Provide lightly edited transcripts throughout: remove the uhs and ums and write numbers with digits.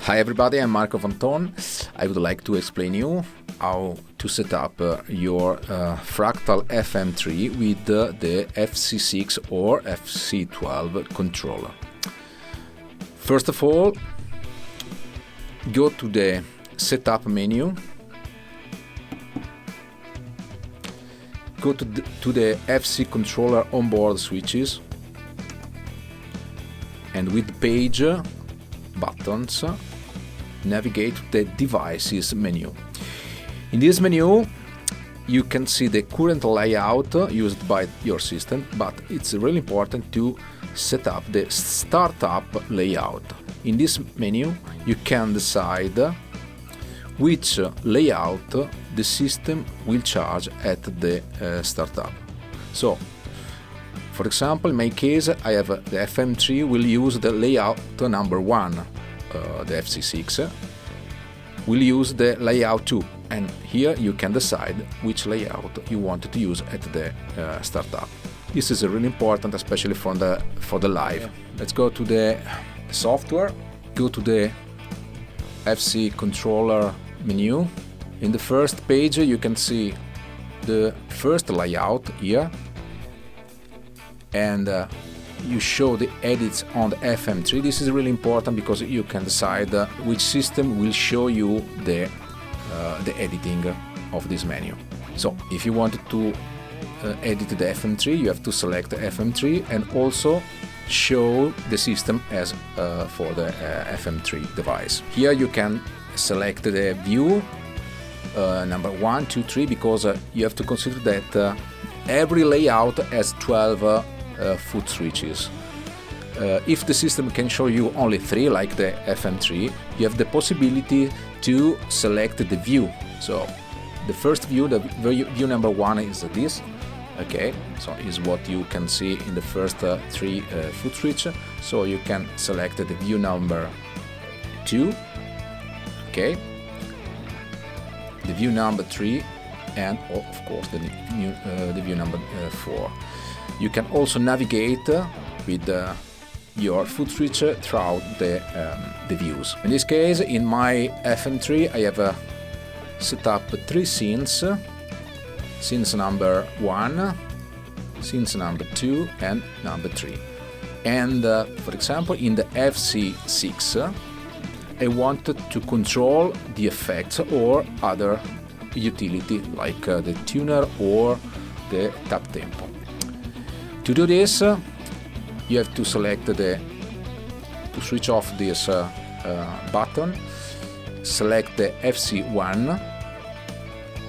Hi everybody, I'm Marco Vanton. I would like to explain you how to set up your Fractal FM3 with the FC-6 or FC-12 controller. First of all, go to the Setup menu, go to the FC controller onboard switches, and with the page buttons, navigate to the Devices menu. In this menu, you can see the current layout used by your system, but it's really important to set up the startup layout. In this menu, you can decide which layout the system will charge at the startup. So, for example, in my case, I have the FM3 will use the layout number 1. The FC-6 will use the layout 2, and here you can decide which layout you want to use at the startup. This is really important, especially for the live. Yeah. Let's go to the software, go to the FC controller menu. In the first page you can see the first layout here, and you show the edits on the FM3. This is really important because you can decide which system will show you the editing of this menu. So if you wanted to edit the FM3, you have to select the FM3 and also show the system as for the FM3 device. Here you can select the view number 1, 2, 3, because you have to consider that every layout has 12 foot switches. If the system can show you only 3, like the FM3, you have the possibility to select the view. So the first view, the view number 1 is this. Okay, so is what you can see in the first 3 foot switch. So you can select the view number 2. Okay, the view number 3, and of course the view number 4. You can also navigate with your foot switch throughout the views. In this case, in my FM3, I have set up 3 scenes. Scenes number 1, scenes number 2, and number 3. And for example, in the FC-6, I wanted to control the effects or other utility like the tuner or the tap tempo. To do this, you have to select to switch off this button, select the FC1,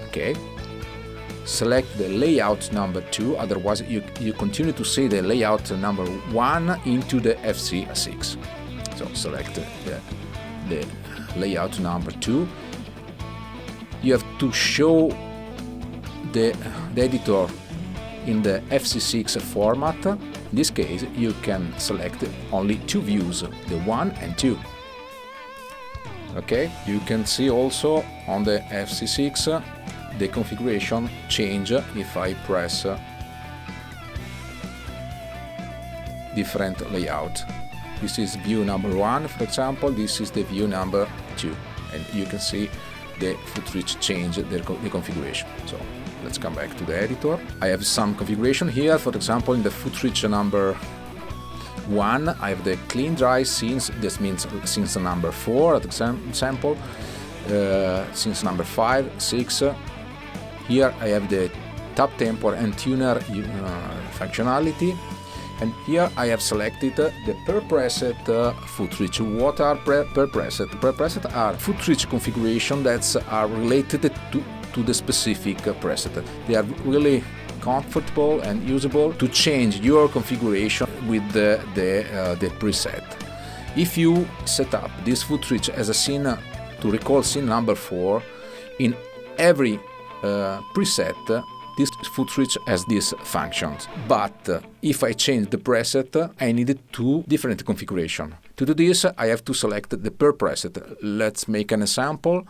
okay, select the layout number 2, otherwise you continue to see the layout number 1 into the FC6. So select the layout number 2. You have to show the editor in the FC6 format. In this case, you can select only 2 views, the 1 and 2. Okay, you can see also on the FC6 the configuration change if I press different layout. This is view number 1, for example. This is the view number 2, and you can see the foot switch change the configuration. So let's come back to the editor. I have some configuration here. For example, in the foot switch number 1, I have the clean dry scenes. This means scenes number 4, at example. Scenes number 5, 6. Here I have the tap tempo and tuner functionality. And here I have selected the per preset foot switch. What are per preset? Per preset are foot switch configuration that are related to the specific preset. They are really comfortable and usable to change your configuration with the preset. If you set up this foot switch as a scene to recall scene number 4, in every preset this foot switch has these functions. But if I change the preset, I needed 2 different configurations. To do this, I have to select the per preset. Let's make an example.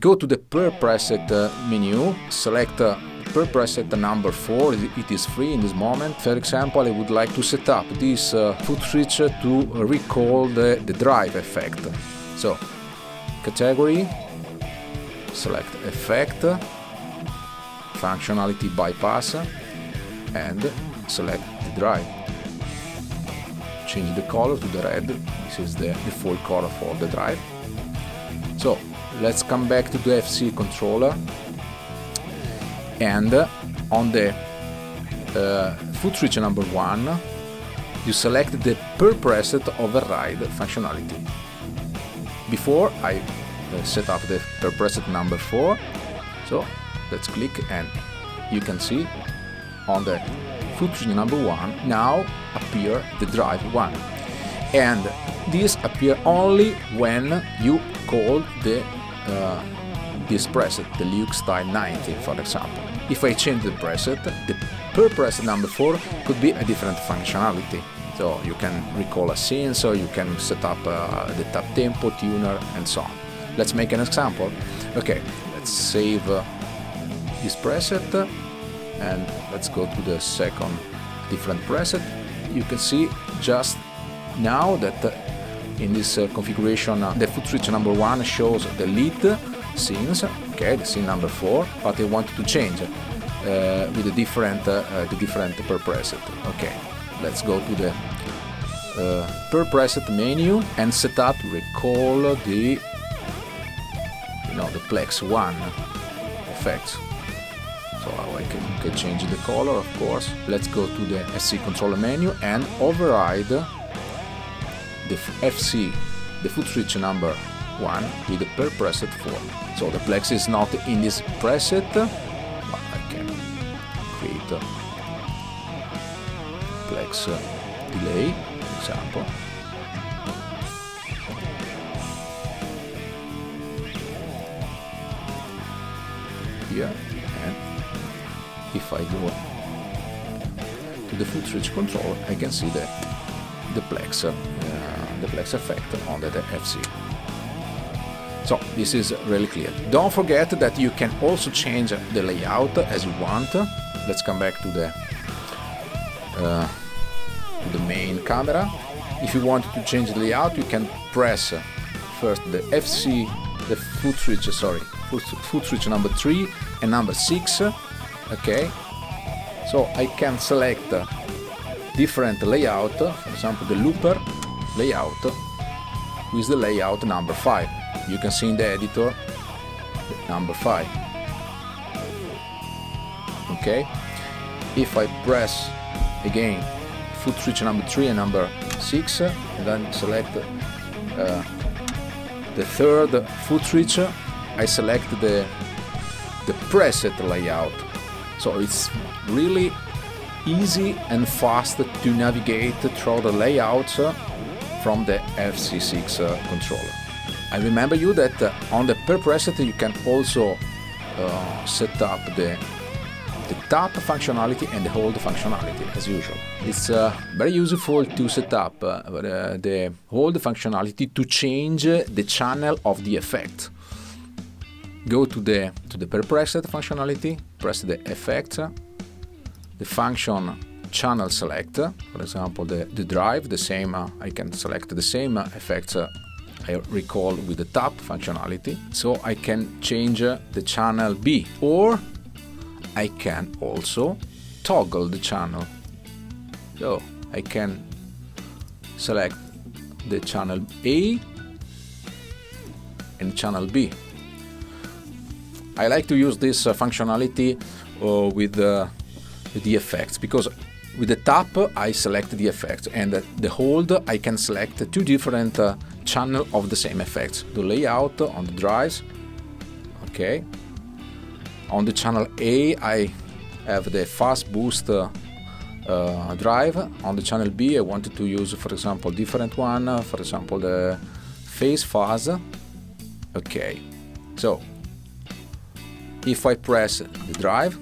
Go to the per preset menu, select per preset number 4, it is free in this moment. For example, I would like to set up this foot switch to recall the drive effect. So, category, select effect, functionality bypass, and select the drive. Change the color to the red, this is the default color for the drive. So, let's come back to the FC controller, and on the foot switch number 1 you select the per preset override functionality. Before I set up the per preset number 4, so let's click and you can see on the foot switch number 1 now appear the drive 1, and this appear only when you call the this preset, the Luke style 90, for example. If I change the preset, the per preset number 4 could be a different functionality. So you can recall a scene, so you can set up the tap tempo, tuner, and so on. Let's make an example. Okay, let's save this preset, and let's go to the second different preset. You can see just now that in this configuration the foot switch number 1 shows the lead scenes, okay, the scene number 4, but I want to change with the different per preset. Okay, let's go to the per preset menu and set up, recall the the Plex 1 effects. So I can change the color, of course. Let's go to the FC controller menu and override the FC, the foot switch number 1 with the per preset 4. So the Plex is not in this preset, but I can create a Plex delay, for example. Here, and if I go to the foot switch control, I can see the Plex effect on the FC. So this is really clear. Don't forget that you can also change the layout as you want. Let's come back to the main camera. If you want to change the layout, you can press first the foot switch number 3 and number 6. Okay, so I can select different layout, for example the looper layout with the layout number 5. You can see in the editor number 5. Okay, if I press again foot switch number 3 and number 6 and then select the third foot switch, I select the preset layout. So it's really easy and fast to navigate through the layouts from the FC-6 controller. I remember you that on the per preset you can also set up the tap functionality and the hold functionality as usual. It's very useful to set up the hold functionality to change the channel of the effect. Go to the per preset functionality, press the effect, the function channel select, for example the drive, the same I can select the same effects I recall with the tap functionality, so I can change the channel B, or I can also toggle the channel. So I can select the channel A and channel B. I like to use this functionality with the effects, because with the tap I select the effects, and the hold I can select two different channel of the same effects. The layout on the drives, okay. On the channel A I have the fast boost drive. On the channel B I wanted to use, for example, different one, for example the phase fuzz. Okay, so if I press the drive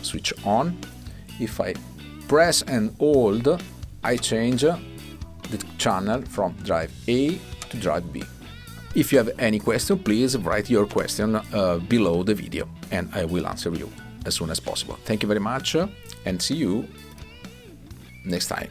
switch on. If I press and hold, I change the channel from drive A to drive B. If you have any question, please write your question below the video and I will answer you as soon as possible. Thank you very much and see you next time.